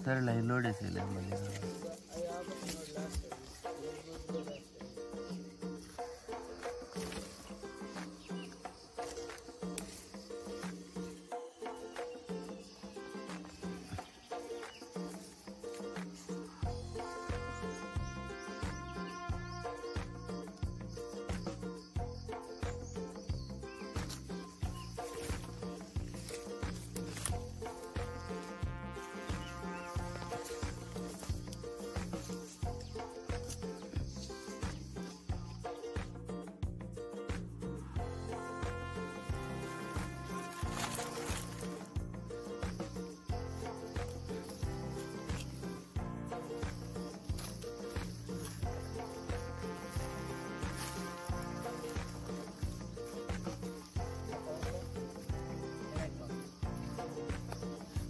Sir line load ऐसे ले मले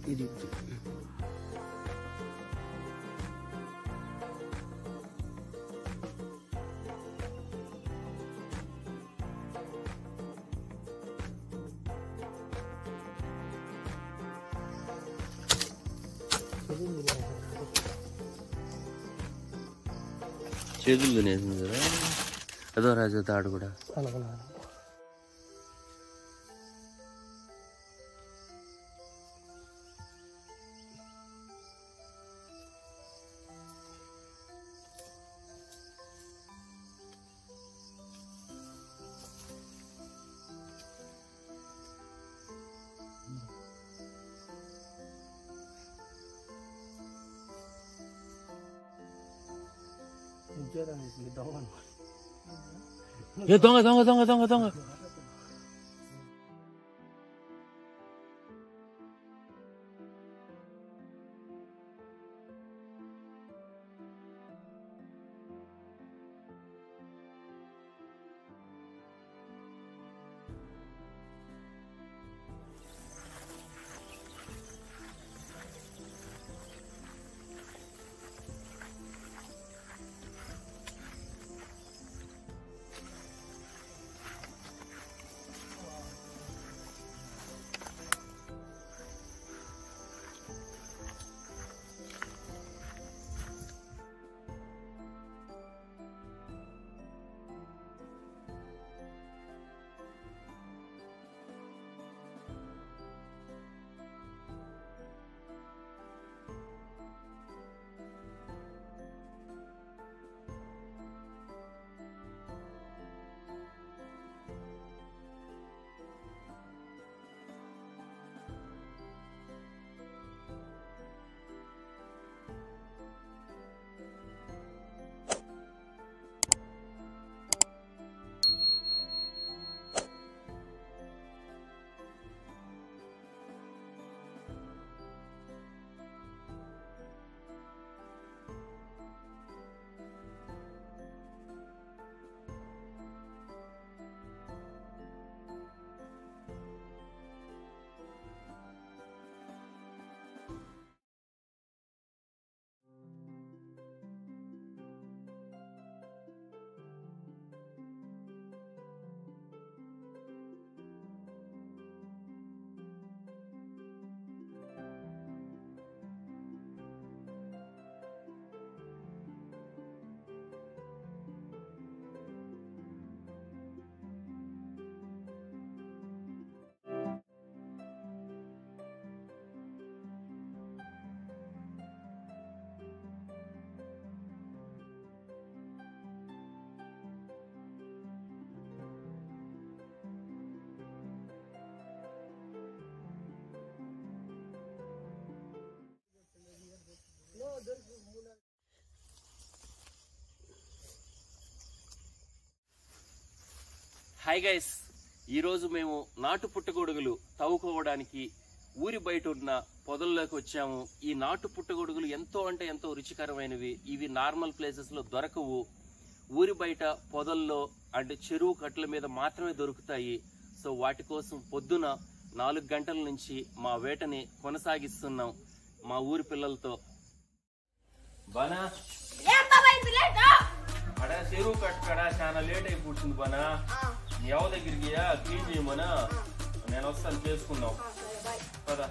ఇది చేతులు తినేసింది కదా అదో రాజు తాడు కూడా ఏ దొంగ దొంగ దొంగ దొంగ దొంగ హాయ్ గైస్, ఈరోజు మేము నాటు పుట్టగొడుగులు తవ్వుకోవడానికి ఊరి బయట ఉన్న పొదల్లోకి వచ్చాము. ఈ నాటు పుట్టగొడుగులు ఎంతో అంటే ఎంతో రుచికరమైనవి. ఇవి నార్మల్ ప్లేసెస్లో దొరకవు. ఊరి బయట పొదల్లో అంటే చెరువు కట్టల మీద మాత్రమే దొరుకుతాయి. సో వాటి కోసం పొద్దున 4 గంటల నుంచి మా వేటని కొనసాగిస్తున్నాం మా ఊరి పిల్లలతో. బనా అడా చెరువు కట్టడా చాలా లేట్ అయి కూర్చుంది. బనా నీ ఎవ దగ్గరికి క్లీన్ చేయమనా, నేను వస్తాను, చేసుకుందాం కదా.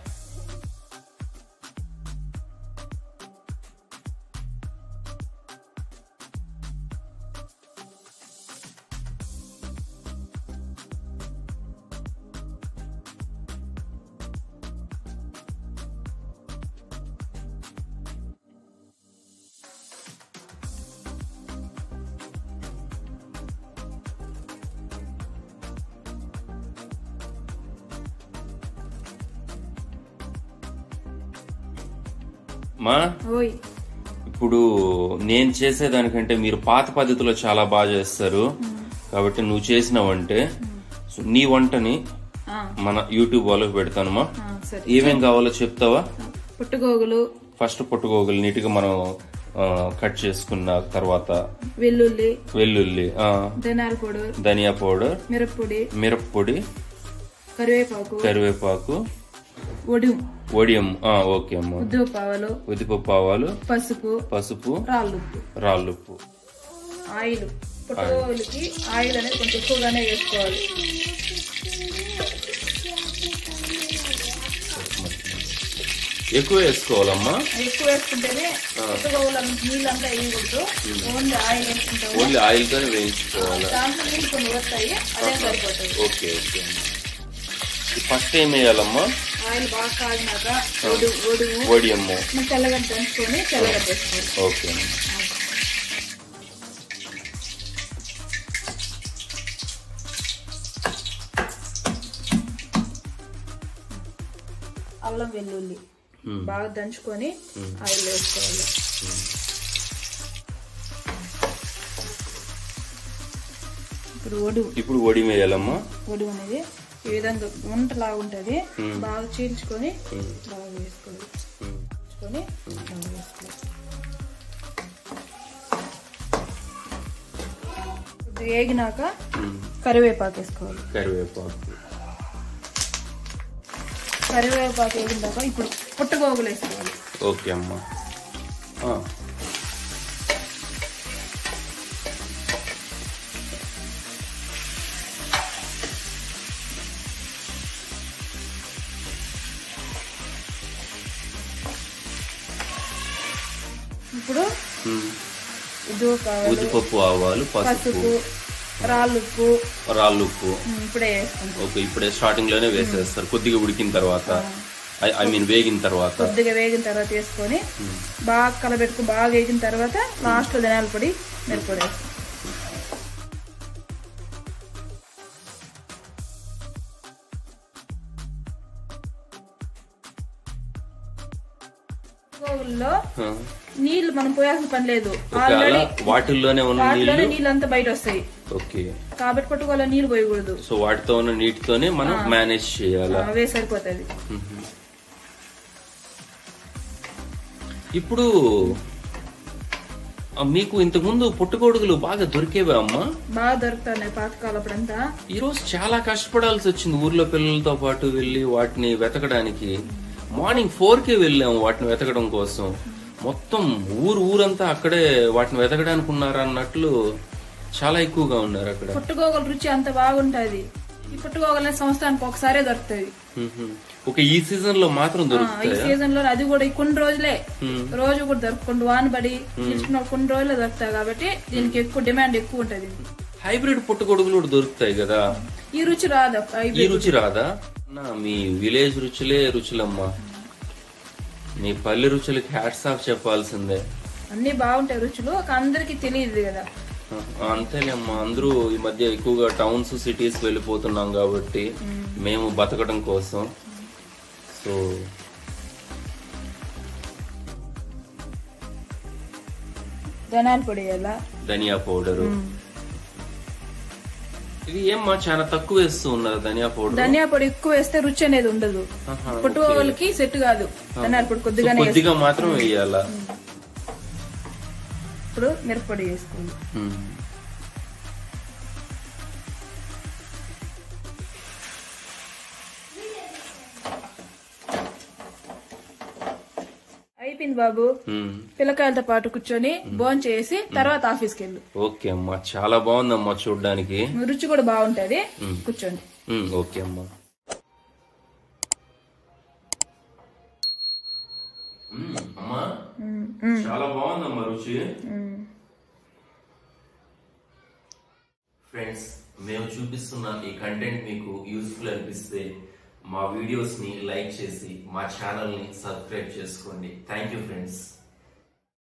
మా ఇప్పుడు నేను చేసేదానికంటే మీరు పాత పద్ధతిలో చాలా బాగా చేస్తారు కాబట్టి నువ్వు చేసినావంటే నీ వంటని మన యూట్యూబ్ వాళ్ళకి పెడతానమ్మా. ఏమేం కావాలో చెప్తావా? పుట్టగోగులు, ఫస్ట్ పుట్టగోగులు నీట్ గా మనం కట్ చేసుకున్న తర్వాత వెల్లుల్లి, ధనియా పౌడర్, మిరప్పొడి, కరివేపాకు, వడియం, ఓకే అమ్మా, ఉద్దిపప్పు ఆవాలు, పసుపు, రాళ్ళుప్పు, ఆయిల్. పుట్టగోగులకి ఆయిల్ అనేది కొంచెం ఎక్కువగానే వేసుకోవాలి. ఎక్కువ వేసుకోవాలమ్మా. ఎక్కువ వేసుకుంటేనే పుట్టగోగుల నీళ్ళంతా వేయకూడదు. ఓన్లీ ఆయిల్ వేసుకుంటాం. ఓన్లీ ఆయిల్ తోనే వేయించుకోవాలి. దాంట్లో నీళ్ళు కొన్ని వస్తాయి, అదే సరిపోతుంది. Okay okay. ఫస్ట్ ఏం వేయాలమ్మా? ఆయిల్ బాగా కాగినాక వడియమ్ము తెల్లగడ్డ దంచుకొని తెల్లగడ్డ వేసుకోవాలి. ఓకే. అల్లం వెల్లుల్లి బాగా దంచుకొని ఆయిల్ వేసుకోవాలి. ఇప్పుడు వడి వేయాలమ్మా. వడి అనేది ఈ విధంగా వంటలా ఉంటది. బాగా చీల్చుకొని బాగా వేసుకోవాలి. వేగినాక కరివేపాకు వేసుకోవాలి. కరివేపాకు వేగినాక ఇప్పుడు పుట్టగోగులు వేసుకోవాలి. ఓకే అమ్మా. ఇప్పుడు ఉద్దిపప్పు ఆవాలు, పసుపు, రాళ్ళుప్పు ఇప్పుడే వేసుకుంటాం. ఓకే, ఇప్పుడే స్టార్టింగ్ లోనే వేసేస్తారు. కొద్దిగా ఉడికిన తర్వాత, ఐ మీన్ వేగిన తర్వాత, కొద్దిగా వేగిన తర్వాత వేసుకొని బాగా కలబెట్టుకుని బాగా వేగిన తర్వాత లాస్ట్ లో ధనియాల పొడి, మిరప్పొడి వేస్తాం. నీళ్లు మనం పోయాల్సిన పని లేదు. వాటిల్లోనే ఉన్న నీళ్ళు అంతా బయట వస్తాయి. ఓకే, కాబట్టి పట్టుకోవాల నీళ్లు పోయకూడదు. సో వాటితో ఉన్న నీటితోనే మనం మేనేజ్ చేయాలి. అవే సరిపోతుంది. ఇప్పుడు మీకు ఇంతకు ముందు పుట్టగొడుగులు బాగా దొరికేవా అమ్మా? బాగా దొరుకుతాయి పాతకాలప్పుడంతా. ఈ రోజు చాలా కష్టపడాల్సి వచ్చింది. ఊర్లో పిల్లలతో పాటు వెళ్లి వాటిని వెతకడానికి. మార్నింగ్ 4కే వెళ్ళాము వాటిని వెతకడం కోసం. మొత్తం ఊరంతా అక్కడే వాటిని వెతకడానికి ఉన్నారు అన్నట్లు చాలా ఎక్కువగా ఉన్నారు అక్కడ. పుట్టగోగుల రుచి అంత బాగుంటది. ఈ పుట్టగోగుల సంవత్సరానికి ఒకసారే దొరుకుతాయి. ఒక ఈ సీజన్ లో మాత్రం దొరుకుతాయి. ఈ సీజన్ లో అది కూడా కొన్ని రోజులే, రోజు కూడా దొరకకుండా వానబడి కొన్ని రోజులే దొరుకుతాయి కాబట్టి దీనికి ఎక్కువ డిమాండ్ ఎక్కువ ఉంటది. హైబ్రిడ్ పుట్టగొడుగులు కూడా దొరుకుతాయి కదా. ఈ రుచి రాదా? ఈ రుచి రాదా? మీ విలేజ్ రుచులే రుచులమ్మా. మీ పల్లె రుచులకి హ్యాట్స్ ఆఫ్ చెప్పాల్సిందే. అన్ని బాగుంటాయి రుచులు, అందరికి తెలియదు కదా. అంతేలేమ్మా, అందరూ ఈ మధ్య ఎక్కువగా టౌన్స్ సిటీస్ వెళ్ళిపోతున్నాం కాబట్టి మేము బతకడం కోసం. సో ధనియాల పొడి, ధనియా పౌడరు, ఇది ఏమ్మా చాలా తక్కువ వేస్తూ ఉన్నారు ధనియా పౌడర్? ధనియా పొడి ఎక్కువ వేస్తే రుచి అనేది ఉండదు, పుట్టుకోలకి సెట్ కాదు. ధనియాల పొడి కొద్దిగా మాత్రం వేయాలా? ఇప్పుడు మిరప్పొడి వేసుకోండి. అయిపోయింది బాబు. పిల్లకాయలతో పాటు కూర్చొని భోజనం చేసి తర్వాత ఆఫీస్కి వెళ్ళు. ఓకే అమ్మా, చాలా బాగుందమ్మా చూడడానికి, రుచి కూడా బాగుంటది. కూర్చోండి. ఓకే అమ్మా. అమ్మా చాలా బాగుందమ్మా రుచి. ఫ్రెండ్స్, మేము చూపిస్తున్న ఈ కంటెంట్ మీకు యూస్ఫుల్ అనిపిస్తే మా వీడియోస్ ని లైక్ చేసి మా ఛానల్ ని సబ్స్క్రైబ్ చేసుకోండి. Thank you friends.